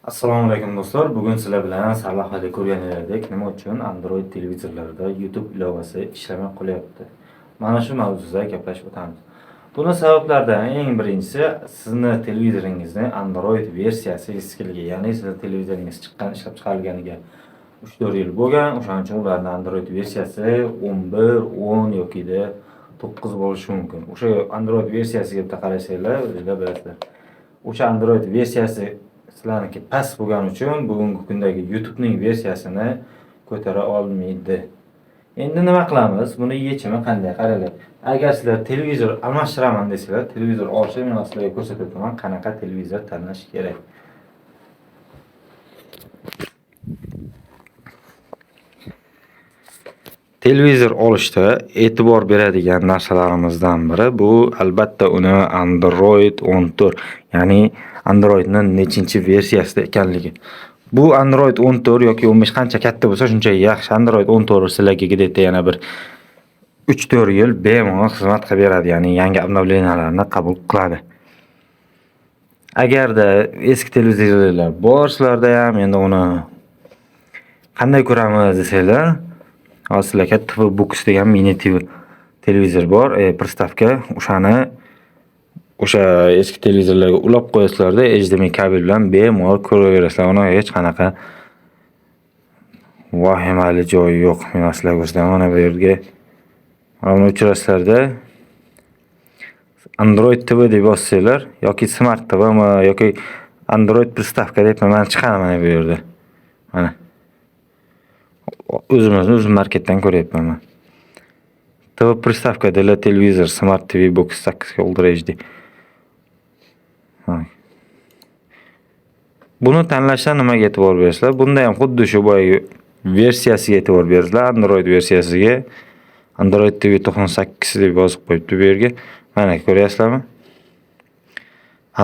Assalomu alaykum do'stlar. Bugun sizlar bilan sarlavhada ko'rgan edik, nima uchun Android televizorlarida YouTube ilovasi ishlamay qolyapti. Mana shu mavzuda gaplashib o'tamiz. Buning sabablaridan eng birinchisi sizni televizoringizni Android versiyasi eskiligi, ya'ni sizni televizoringiz ishlab chiqarilganiga 3-4 yil bo'lgan. O'shaning uchun ularning Android versiyasi 11, 10 yoki 9 bo'lishi mumkin. O'sha Android versiyasiga bitta qarasanglar, o'zingizlar bilasizlar. O'sha Android versiyasi sizlarniki past bo'lgani uchun bugungi kundagi YouTube'ning versiyasini ko'tara olmaydi. Endi nima qilamiz? Buni yechimi qanday? Qaranglar. Agar sizlar televizor almashtiraman desanglar, televizor olishni men sizlarga ko'rsatib o'taman, qanaqa televizor tanlash kerak. Televizor olishda e'tibor beradigan narsalarimizdan biri bu albatta uni Android 14, ya'ni Androidning nechinchi versiyasida ekanligi. Bu Android 14 yoki 15 qancha katta bo'lsa, shuncha yaxshi. Android 14 sizlarga yana bir 3-4 yil bemalol xizmat qilib beradi, ya'ni yangi obnovleniyalarni qabul qiladi. Agarda eski televizorlar bor sizlarda ham endi uni qanday ko'ramiz desanglar, sizlarga TV Box degan mini TV televizor bor, pristavka. O'sha eski televizorlarga ulab qo'yasizlarda, HDMI kabel bilan bemalol ko'raverasizlar. Uni hech qanaqa vahimali joyi yo'q. Men sizlarga ko'rsataman. Mana bu yerga uni o'chirasizlarda Android TV deb yossanglar yoki Smart TV yoki Android pristavka deb mana chiqadi mana bu yerda. Mana o'zim marketdan ko'ryapman men. TV pristavka dela televizor Smart TV Box 8 Ultra HD. Buni tanlashda nimaga e'tibor berasizlar? Bunda ham xuddi shu boyagi versiyasiga e'tibor berasizlar. Android versiyasiga Android TV 98 deb yozib qo'yibdi bu yerga. Mana ko'ryapsizlarmi?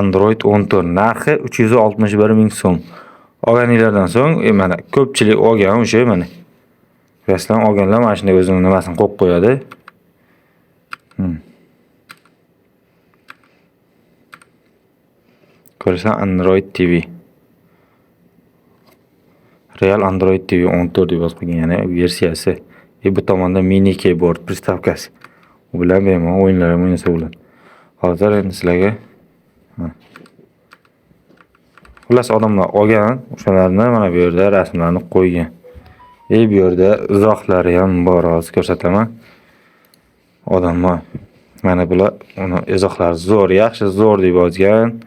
Android 14 narxi 361 ming so'm. Olganinglardan so'ng, mana ko'pchilik olgan o'sha mana. Ko'ryapsizlarmi? Olganlar mana shunday o'zining nimasini qo'yib qo'yadi. Ko'rsan Android TV. Real Android TV 14 deb yozib qo'ygan, ya'ni versiyasi. Bu tomonda mini keyboard pristavkasi. U bilan bemalol o'yinlar ham o'ynasa bo'ladi. Hozir endi sizlarga xullas odamlar olgan, o'shalarni mana bu yerda rasmlarni qo'ygan. Bu yerda izohlari ham bor, hozir ko'rsataman. Odamlar mana bular uni izohlari zo'r, yaxshi zo'r deb yozgan.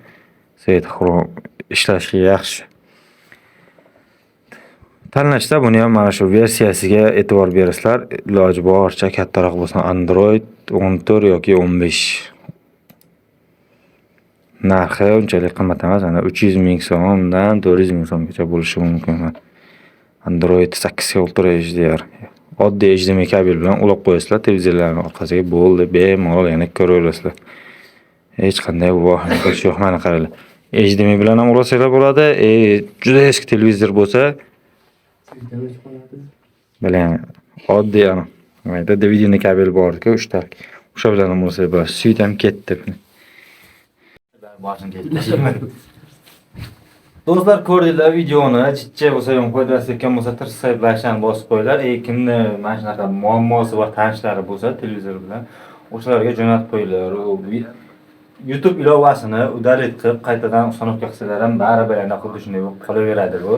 Xrom ishlashi yaxshi. Tanlashda buni ham mana shu versiyasiga e'tibor berasizlar. Iloji boricha kattaroq bo'lsa Android 14 yoki 15. Narxi unchalik qimmat emas, ana 300 ming so'mdan 400 ming so'mgacha bo'lishi mumkin. Android 8 Ultra HDR. Oddiy HDMI kabel bilan ulab qo'yasizlar televizorlarning orqasiga, bo'ldi, bemalol yana ko'raverasizlar. Hech qanday vahima yo'q, mana qaranglar. HDMI bilan ham ulasanglar bo'ladi. Juda eski televizor bo'lsa, bilan oddiy mayda DVD kabel bor-ku, 3 ta. O'sha bilan ham ulasanglar bo'ladi. Suyt ham ketdi. Do'stlar, ko'rdinglar videoni, chicha bo'lsa ham foydalanayotgan bo'lsa, tirsak lashani bosib qo'yinglar. Kimni mana shunaqa muammosi bor, tanishlari bo'lsa televizor bilan, o'shalarga jo'natib qo'yinglar. YouTube ilovasini udalit qilib qaytadan uстановка qilsalar ham baribir yana xuddi shunday bo'lib qolaveradi bu.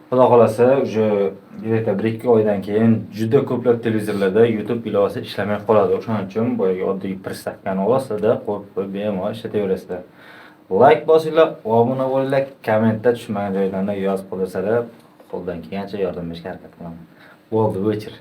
Xudo xolasa, o'sha 1-2 oydan keyin juda ko'plab televizorlarda YouTube ilovasi ishlamay qoladi. O'shaning uchun boyagi oddiy pristavkani olasizlar, qo'yib bemalol ishlataverasizlar. Like bosinglar, obuna bo'linglar, kommentda tushunmagan joylarni yozib qoldirsalar, qo'ldan kelgancha yordam berishga harakat qilaman. Bo'ldi, o'chir.